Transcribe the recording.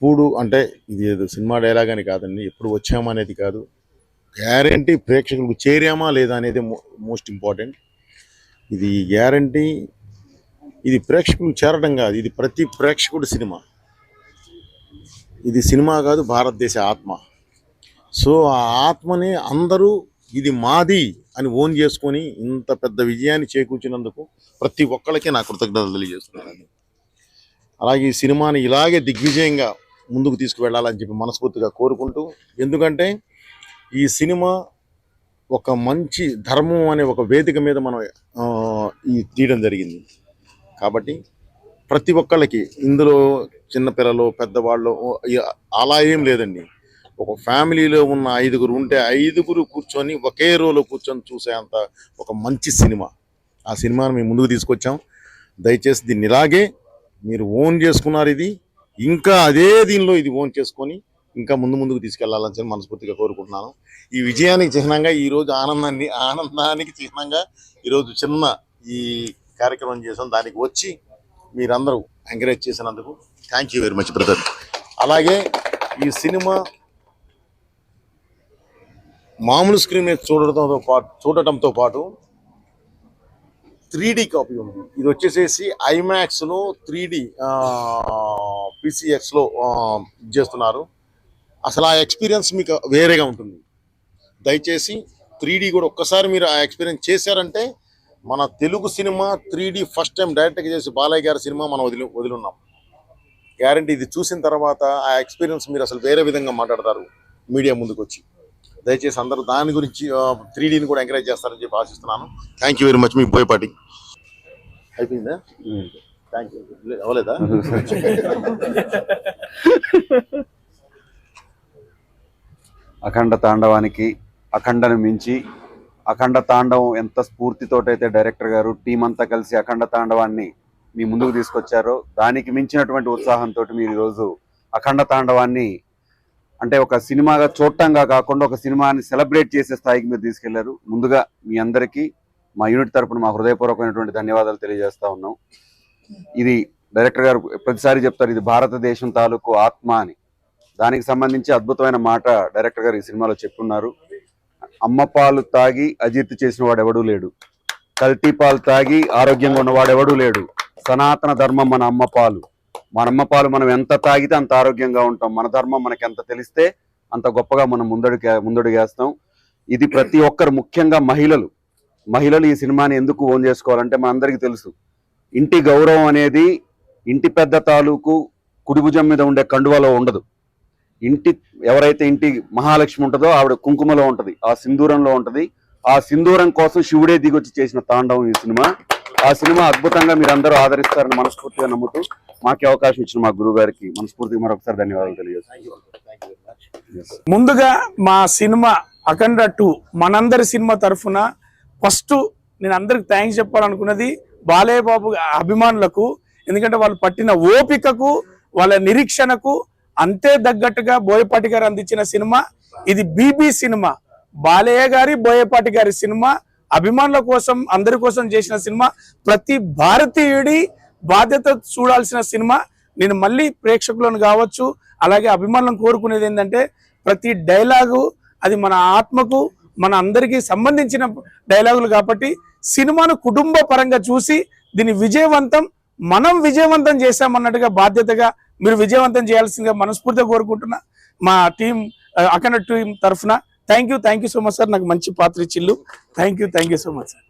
ఎప్పుడు అంటే ఇది ఏదో సినిమా డైలాగ్ అని కాదండి, ఎప్పుడు వచ్చామా అనేది కాదు, గ్యారంటీ ప్రేక్షకులకు చేరామా లేదా అనేది మోస్ట్ ఇంపార్టెంట్. ఇది గ్యారంటీ, ఇది ప్రేక్షకులకు చేరడం కాదు, ఇది ప్రతి ప్రేక్షకుడి సినిమా. ఇది సినిమా కాదు, భారతదేశ ఆత్మ. సో ఆ ఆత్మని అందరూ ఇది మాది అని ఓన్ చేసుకొని ఇంత పెద్ద విజయాన్ని చేకూర్చినందుకు ప్రతి ఒక్కళ్ళకి నా కృతజ్ఞతలు తెలియజేస్తున్నానండి. అలాగే ఈ సినిమాని ఇలాగే దిగ్విజయంగా ముందుకు తీసుకువెళ్ళాలని చెప్పి మనస్ఫూర్తిగా కోరుకుంటూ, ఎందుకంటే ఈ సినిమా ఒక మంచి ధర్మం అనే ఒక వేదిక మీద మనం ఈ తీయడం జరిగింది. కాబట్టి ప్రతి ఒక్కళ్ళకి ఇందులో చిన్నపిల్లలు పెద్దవాళ్ళు అలా ఏం లేదండి. ఒక ఫ్యామిలీలో ఉన్న 5గురు ఉంటే 5గురు కూర్చొని ఒకే రోలో కూర్చొని చూసేంత ఒక మంచి సినిమా. ఆ సినిమాను మేము ముందుకు తీసుకొచ్చాం. దయచేసి దీన్ని ఇలాగే మీరు ఓన్ చేసుకున్నారు, ఇది ఇంకా అదే దీనిలో ఇది ఓన్ చేసుకొని ఇంకా ముందుకు తీసుకెళ్లాలని చెప్పి మనస్ఫూర్తిగా కోరుకుంటున్నాను. ఈ విజయానికి చిహ్నంగా ఈరోజు ఆనందానికి చిహ్నంగా ఈరోజు చిన్న ఈ కార్యక్రమం చేసాం. దానికి వచ్చి మీరందరూ ఎంకరేజ్ చేసినందుకు thank you very much brother. అలాగే ఈ సినిమా మామూలు స్క్రీన్ మీద చూడటంతో పాటు 3D కాపీ ఉంది. ఇది వచ్చేసేసి ఐమాక్స్లో 3D PCXలో చేస్తున్నారు. అసలు ఆ ఎక్స్పీరియన్స్ మీకు వేరేగా ఉంటుంది. దయచేసి 3D కూడా ఒక్కసారి మీరు ఆ ఎక్స్పీరియన్స్ చేశారంటే, మన Telugu cinema 3D first time డైరెక్ట్గా చేసి బాలయ్య గారి సినిమా మనం వదిలిన్నాం. గ్యారంటీ ఇది చూసిన తర్వాత ఆ ఎక్స్పీరియన్స్ మీరు అసలు వేరే విధంగా మాట్లాడతారు మీడియా ముందుకు వచ్చి. దయచేసి అందరూ దాని గురించి 3Dని కూడా ఎంకరేజ్ చేస్తారని చెప్పి ఆశిస్తున్నాను. Thank you very much. మీ పోయేపాటి అయిపోయిందా? Thank you. అవ్వలేదా? అఖండ తాండవానికి అఖండను మించి అఖండ తాండవం ఎంత స్ఫూర్తితోటైతే డైరెక్టర్ గారు టీం అంతా కలిసి అఖండ తాండవాన్ని మీ ముందుకు తీసుకొచ్చారో, దానికి మించినటువంటి ఉత్సాహంతో మీరు ఈరోజు అఖండ తాండవాన్ని అంటే ఒక సినిమాగా చూడటంగా కాకుండా ఒక సినిమాని సెలబ్రేట్ చేసే స్థాయికి మీరు తీసుకెళ్లారు. ముందుగా మీ అందరికీ మా యూనిట్ తరపున మా హృదయపూర్వకమైనటువంటి ధన్యవాదాలు తెలియజేస్తా ఉన్నాం. ఇది డైరెక్టర్ గారు ప్రతిసారి చెప్తారు, ఇది భారతదేశం తాలూకు ఆత్మ అని. దానికి సంబంధించి అద్భుతమైన మాట డైరెక్టర్ గారు ఈ సినిమాలో చెప్పున్నారు. అమ్మ పాలు తాగి అజీర్తి చేసిన వాడు ఎవడూ లేడు, కల్తీ పాలు తాగి ఆరోగ్యంగా ఉన్నవాడు ఎవడూ లేడు, సనాతన ధర్మం మన అమ్మ పాలు. మన అమ్మ పాలు మనం ఎంత తాగితే అంత ఆరోగ్యంగా ఉంటాం. మన ధర్మం మనకి ఎంత తెలిస్తే అంత గొప్పగా మనం ముందడుగేస్తాం. ఇది ప్రతి ఒక్కరు, ముఖ్యంగా మహిళలు ఈ సినిమాని ఎందుకు ఓన్ చేసుకోవాలంటే మనందరికీ తెలుసు, ఇంటి గౌరవం అనేది ఇంటి పెద్ద తాలూకు కుడిభుజం మీద ఉండే కండువలో ఉండదు. ఎవరైతే ఇంటి మహాలక్ష్మి ఉంటుందో ఆవిడ కుంకుమలో ఉంటది, ఆ సింధూరంలో ఉంటది. ఆ సింధూరం కోసం శివుడే దిగొచ్చి చేసిన తాండవం ఈ సినిమా. ఆ సినిమా అద్భుతంగా మీరు అందరూ ఆదరిస్తారని మనస్ఫూర్తిగా నమ్ముతూ మాకు అవకాశం ఇచ్చిన మా గురువు గారికి మనస్ఫూర్తిగా మరొకసారి ధన్యవాదాలు తెలియజేస్తాను. ముందుగా మా సినిమా అఖండ 2 మనందరి సినిమా తరఫున ఫస్ట్ నేను అందరికి థ్యాంక్స్ చెప్పాలనుకున్నది బాలయ్య బాబు అభిమానులకు. ఎందుకంటే వాళ్ళు పట్టిన ఓపికకు, వాళ్ళ నిరీక్షణకు అంతే తగ్గట్టుగా బోయపాటి గారు అందించిన సినిమా ఇది. బీబీ సినిమా, బాలయ్య గారి బోయపాటి గారి సినిమా, అభిమానుల కోసం అందరి కోసం చేసిన సినిమా, ప్రతి భారతీయుడి బాధ్యత చూడాల్సిన సినిమా. నేను మళ్ళీ ప్రేక్షకులను కావచ్చు అలాగే అభిమానులను కోరుకునేది ఏంటంటే, ప్రతి డైలాగు అది మన ఆత్మకు మన అందరికీ సంబంధించిన డైలాగులు కాబట్టి సినిమాను కుటుంబ పరంగా చూసి దీన్ని మనం విజయవంతం చేశామన్నట్టుగా బాధ్యతగా మీరు విజయవంతం చేయాల్సిందిగా మనస్ఫూర్తిగా కోరుకుంటున్నా మా టీం అఖండ టీం తరఫున. Thank you so much sir, నాకు మంచి పాత్ర ఇచ్చిల్లు. Thank you so much sir.